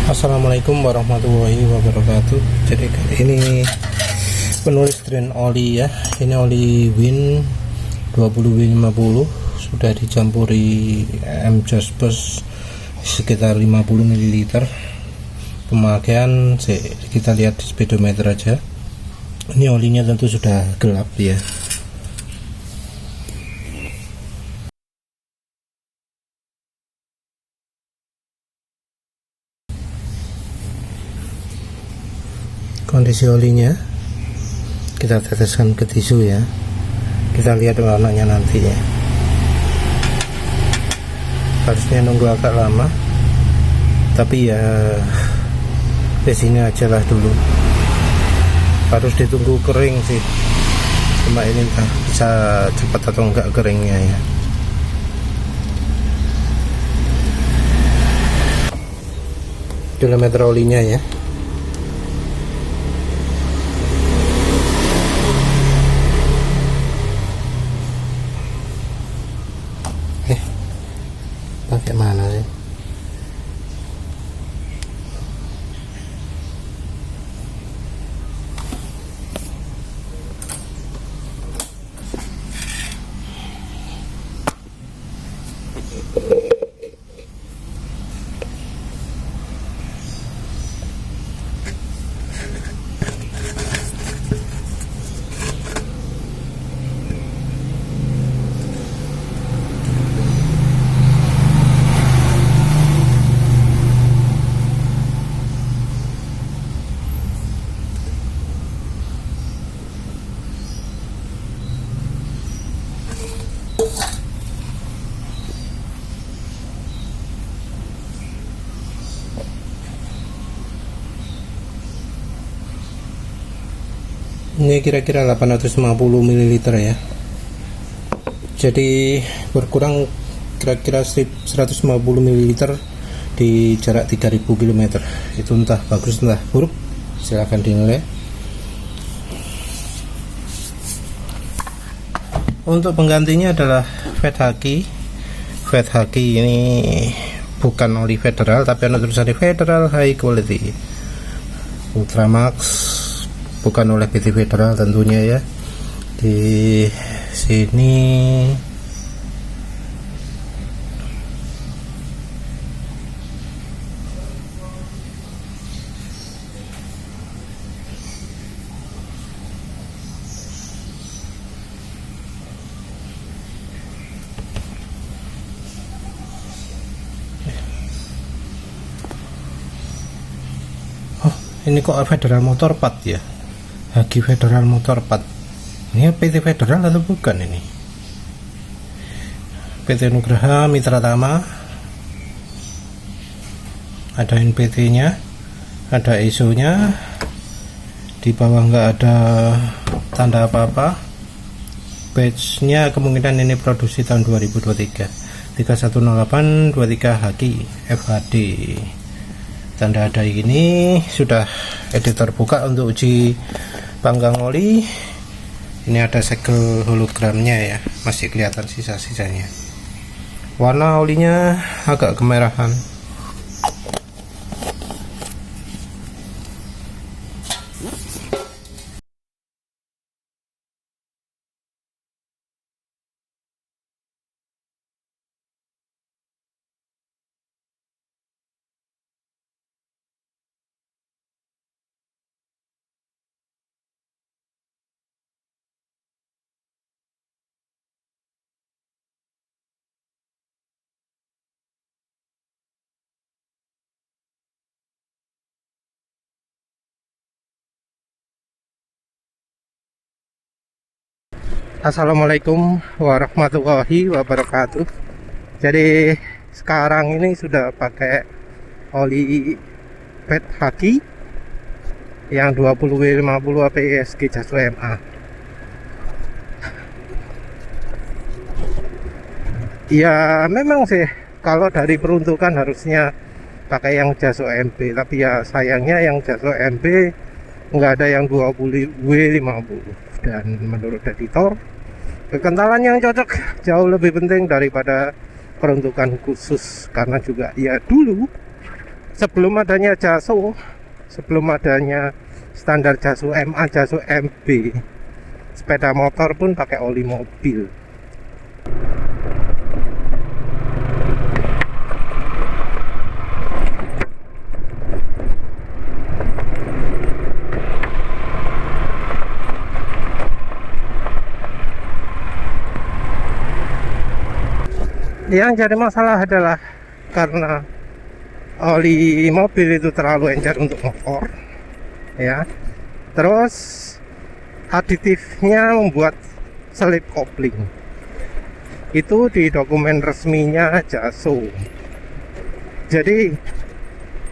Assalamualaikum warahmatullahi wabarakatuh. Jadi kali ini penulis drain oli ya. Ini oli Win 20W50 sudah dicampuri M-Jaspers sekitar 50 ml. Pemakaian kita lihat di speedometer aja. Ini olinya tentu sudah gelap ya. Kondisi olinya kita teteskan ke tisu ya, kita lihat warnanya nanti ya. Harusnya nunggu agak lama, tapi ya di sini aja lah dulu. Harus ditunggu kering sih, cuma ini entah bisa cepat atau enggak keringnya ya. Kilometer olinya ya. Pakai mana sih? Ini kira-kira 850 ml ya. Jadi berkurang kira-kira 150 ml di jarak 3000 km. Itu entah bagus entah buruk, silahkan dinilai. Untuk penggantinya adalah Fed Haki. Fed Haki ini bukan oli federal, tapi ada tulisannya Federal High Quality Ultramax, bukan oleh PT Federal tentunya ya. Di sini ini kok Federal Motorpad ya. Haki Federal Motorpad. Ini PT Federal atau bukan ini? PT Nugraha Mitra Tama. Ada NPT-nya, ada ISO-nya. Di bawah nggak ada tanda apa-apa. Batch-nya kemungkinan ini produksi tahun 2023. 3108 23 Haki FHD. Tanda ada ini sudah editor buka untuk uji panggang oli. Ini ada segel hologramnya ya, masih kelihatan sisa-sisanya. Warna olinya agak kemerahan. Assalamualaikum warahmatullahi wabarakatuh. Jadi sekarang ini sudah pakai oli Fed Haki yang 20W50 API Jaso MA. Ya memang sih kalau dari peruntukan harusnya pakai yang Jaso MB, tapi ya sayangnya yang Jaso MB nggak ada yang 20W50. Dan menurut editor, kekentalan yang cocok jauh lebih penting daripada peruntukan khusus, karena juga ya dulu sebelum adanya JASO, sebelum adanya standar JASO MA, JASO MB, sepeda motor pun pakai oli mobil. Yang jadi masalah adalah karena oli mobil itu terlalu encer untuk motor, ya. Terus aditifnya membuat selip kopling. Itu di dokumen resminya JASO. Jadi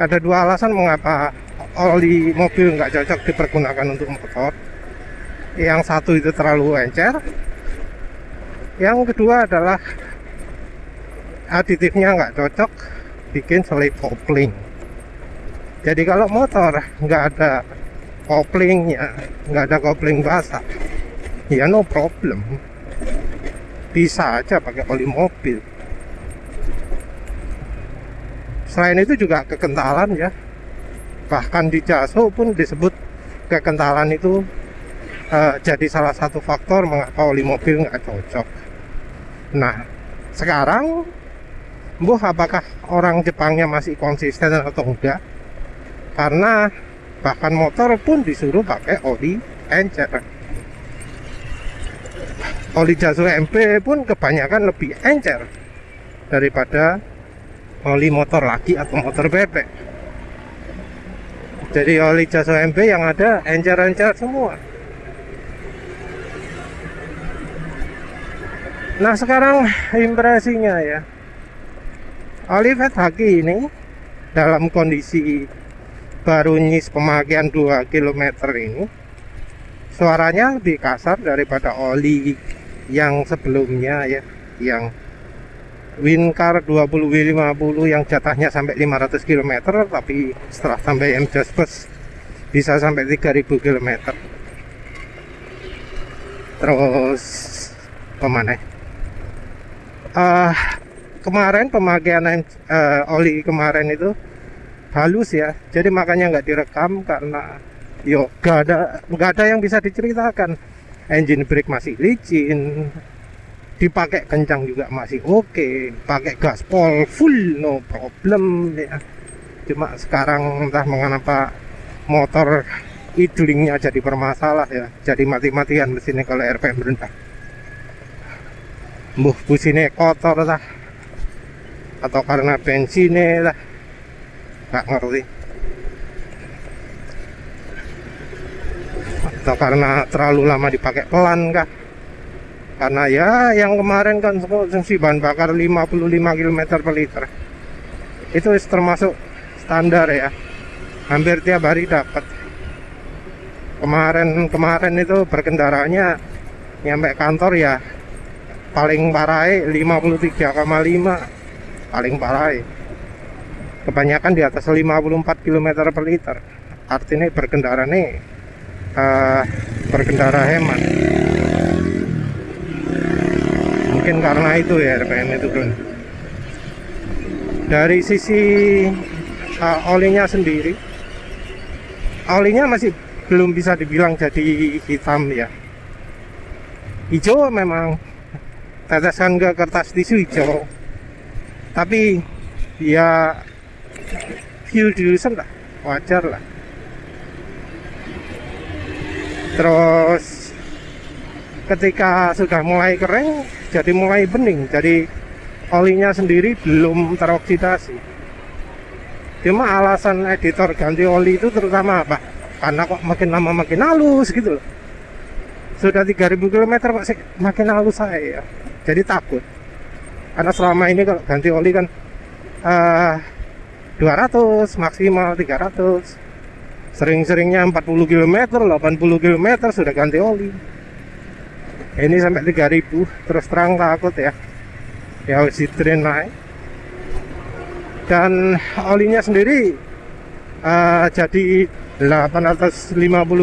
ada dua alasan mengapa oli mobil nggak cocok dipergunakan untuk motor. Yang satu itu terlalu encer. Yang kedua adalah aditifnya nggak cocok bikin selip kopling. Jadi kalau motor nggak ada koplingnya, nggak ada kopling basah, ya no problem, bisa aja pakai oli mobil. Selain itu juga kekentalan ya, bahkan di JASO pun disebut kekentalan itu jadi salah satu faktor mengapa oli mobil nggak cocok. Nah sekarang apakah orang Jepangnya masih konsisten atau enggak? Karena bahkan motor pun disuruh pakai oli encer. Oli JASO MB pun kebanyakan lebih encer daripada oli motor laki atau motor bebek. Jadi oli JASO MB yang ada encer-encer semua. Nah sekarang impresinya ya, oli Haki ini dalam kondisi baru nyis pemakaian 2 km ini, suaranya lebih kasar daripada oli yang sebelumnya ya, yang Wincar 20W50 yang jatahnya sampai 500 km, tapi setelah sampai MJOS bisa sampai 3000 km. Terus kemana? Kemarin pemakaian oli kemarin itu halus ya, jadi makanya nggak direkam karena nggak ada yang bisa diceritakan. Engine brake masih licin, dipakai kencang juga masih oke, pakai gaspol full no problem ya. Cuma sekarang entah mengapa motor idlingnya jadi bermasalah ya, jadi mati-matian mesinnya kalau RPM rendah. Businnya kotor lah, atau karena bensinnya lah, nggak ngerti, atau karena terlalu lama dipakai pelan kah. Karena ya yang kemarin kan konsumsi bahan bakar 55 km per liter, itu termasuk standar ya, hampir tiap hari dapat. Kemarin itu berkendaranya nyampe kantor ya paling parah 53,5, paling parah. Kebanyakan di atas 54 km per liter. Artinya berkendara nih berkendara hemat. Mungkin karena itu ya RPM itu turun. Dari sisi olinya sendiri, olinya masih belum bisa dibilang jadi hitam ya. Hijau memang, tetesan ke kertas tisu hijau, tapi ya fuel dilution lah, wajar lah. Terus ketika sudah mulai kering, jadi mulai bening, jadi olinya sendiri belum teroksidasi. Cuma alasan editor ganti oli itu terutama apa? Karena kok makin lama makin halus gitu loh. Sudah 3000 km kok makin halus saya ya. Jadi takut, karena selama ini kalau ganti oli kan 200 maksimal 300, sering-seringnya 40 km 80 km sudah ganti oli. Ini sampai 3000, terus terang takut ya harus di drain naik. Dan olinya sendiri jadi 850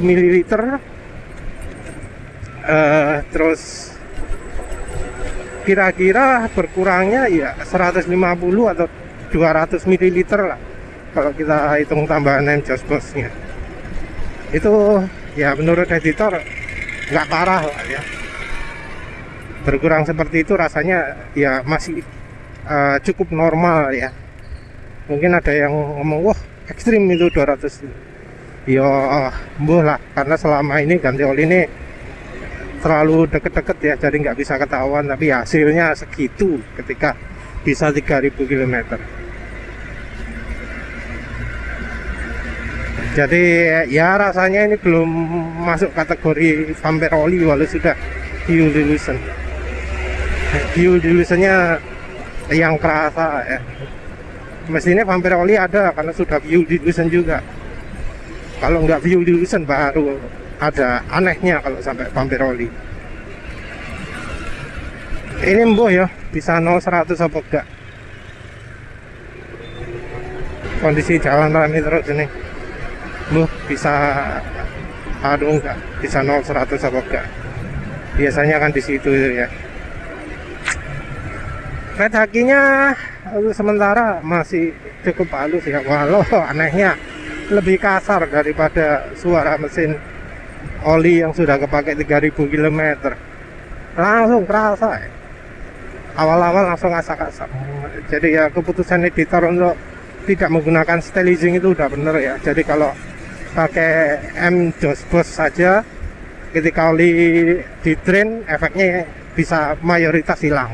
ml, terus kira-kira berkurangnya ya 150 atau 200 ml lah kalau kita hitung tambahan exhaust bosnya. Itu ya menurut editor nggak parah lah ya, berkurang seperti itu rasanya ya masih cukup normal ya. Mungkin ada yang ngomong wah ekstrim itu 200. Ya mbuh lah, karena selama ini ganti oli ini terlalu deket-deket ya, jadi nggak bisa ketahuan, tapi hasilnya segitu ketika bisa 3000 km. Jadi ya rasanya ini belum masuk kategori vampire oli walau sudah fuel dilution. Fuel dilutionnya yang kerasa ya. Mestinya vampire oli ada karena sudah fuel dilution juga. Kalau nggak fuel dilution baru ada anehnya kalau sampai vampire oli. Ini mboh ya, bisa 0-100 apa enggak. Kondisi jalan rame terus ini. Mboh bisa aduh enggak, bisa 0-100 apa enggak. Biasanya kan di situ ya. Red hakinya untuk sementara masih cukup halus ya, walau anehnya lebih kasar daripada suara mesin oli yang sudah kepake 3000 km. Langsung kerasa ya. Awal-awal langsung asak-asak. Jadi ya keputusan editor untuk tidak menggunakan stylizing itu udah bener ya. Jadi kalau pakai exhaust bos saja, ketika oli di drain efeknya bisa mayoritas hilang.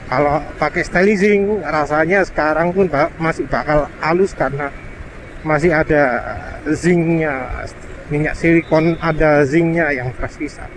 Kalau pakai stylizing rasanya sekarang pun masih bakal halus karena masih ada zincnya, minyak silikon ada zincnya yang tersisa.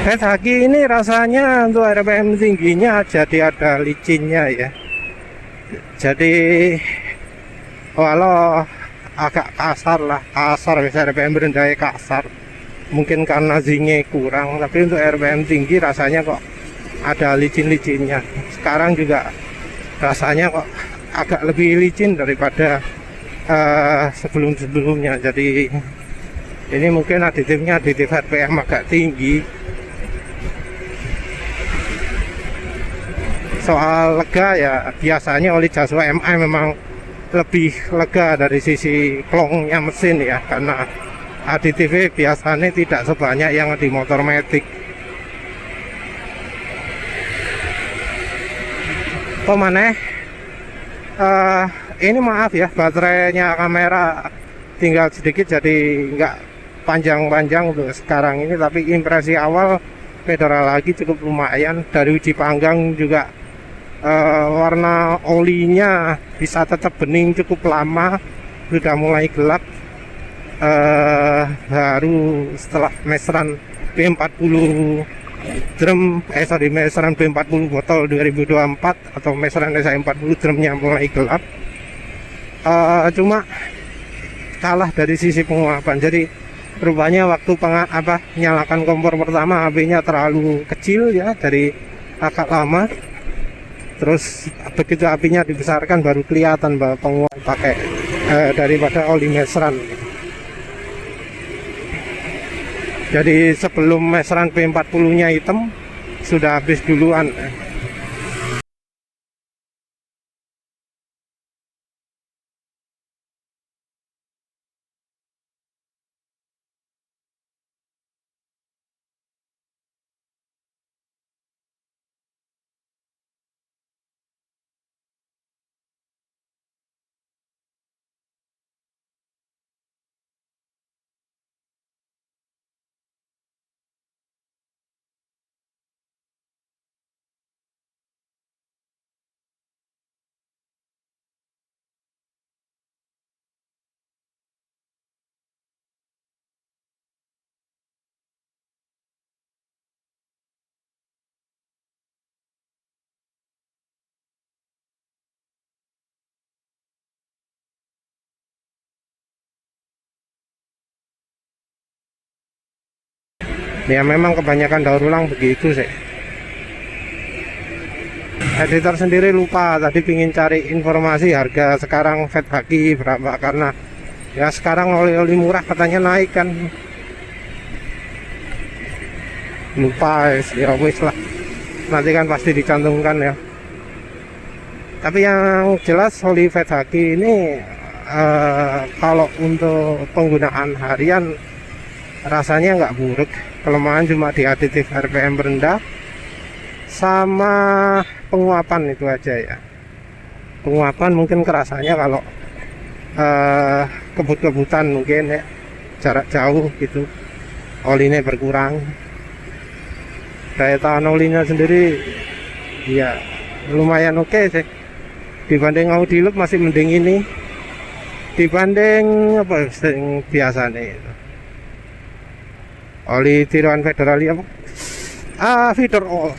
Red Haki ini rasanya untuk RPM tingginya jadi ada licinnya ya. Jadi walau agak kasar lah, kasar bisa RPM rendah kasar. Mungkin karena zinc kurang, tapi untuk RPM tinggi rasanya kok ada licin-licinnya. Sekarang juga rasanya kok agak lebih licin daripada sebelum-sebelumnya. Jadi ini mungkin aditifnya aditif RPM agak tinggi. Soal lega ya, biasanya oli Jaswa MI memang lebih lega dari sisi klongnya mesin ya, karena aditifnya biasanya tidak sebanyak yang di motor matic. Pemaneh ini maaf ya, baterainya kamera tinggal sedikit jadi nggak panjang-panjang untuk sekarang ini, tapi impresi awal Federal lagi cukup lumayan. Dari uji panggang juga warna olinya bisa tetap bening cukup lama, sudah mulai gelap. Baru setelah meseran B40 drum meseran B40 botol 2024 atau meseran SA40 drumnya mulai gelap. Cuma kalah dari sisi penguapan. Jadi rupanya waktu nyalakan kompor pertama HP-nya terlalu kecil ya, dari agak lama. Terus begitu apinya dibesarkan baru kelihatan bahwa penguap pakai daripada oli meseran. Jadi sebelum meseran P40 nya hitam sudah habis duluan. Ya memang kebanyakan daur ulang begitu sih. Editor sendiri lupa tadi pingin cari informasi harga sekarang Fat Haki berapa, karena ya sekarang oli-oli murah katanya naik kan. Lupa ya wis lah, nanti kan pasti dicantumkan ya. Tapi yang jelas oli Fat Haki ini kalau untuk penggunaan harian rasanya nggak buruk. Kelemahan cuma di aditif RPM rendah sama penguapan itu aja ya. Penguapan mungkin kerasanya kalau kebut-kebutan mungkin ya, jarak jauh gitu olinya berkurang. Daya tahan olinya sendiri ya lumayan oke sih, dibanding Audi Look masih mending ini dibanding apa biasanya itu. Oli tiruan Federal apa? Feeder oil.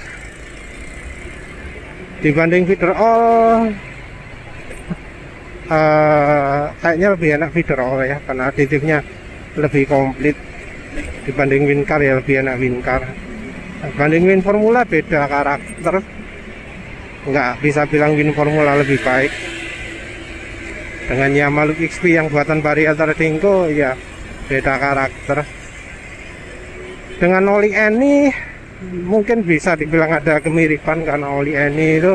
Dibanding feeder oil kayaknya lebih enak feeder oil ya, karena aditifnya lebih komplit. Dibanding Wincar ya lebih enak Wincar. Dibanding Win Formula beda karakter, nggak bisa bilang Win Formula lebih baik. Dengan Yamaha Look XP yang buatan variator Dinko ya beda karakter. Dengan oli Eni mungkin bisa dibilang ada kemiripan, karena oli Eni itu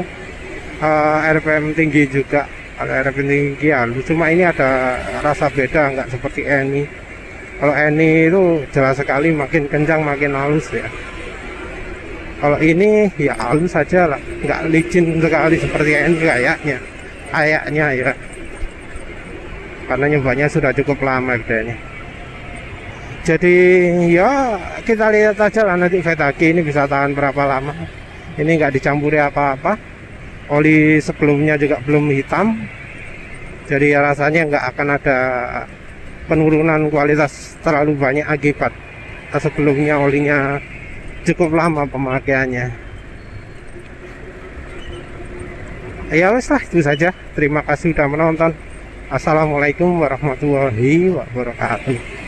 RPM tinggi juga. Kalau RPM tinggi halus, cuma ini ada rasa beda, nggak seperti Eni. Kalau Eni itu jelas sekali makin kencang makin halus ya. Kalau ini ya halus saja lah, nggak licin sekali seperti Eni kayaknya ya, karena nyobanya sudah cukup lama bedanya. Jadi ya kita lihat aja lah nanti Fat Haki ini bisa tahan berapa lama. Ini nggak dicampuri apa-apa, oli sebelumnya juga belum hitam, jadi ya rasanya nggak akan ada penurunan kualitas terlalu banyak akibat sebelumnya olinya cukup lama pemakaiannya. Ya wes lah, itu saja. Terima kasih sudah menonton. Assalamualaikum warahmatullahi wabarakatuh.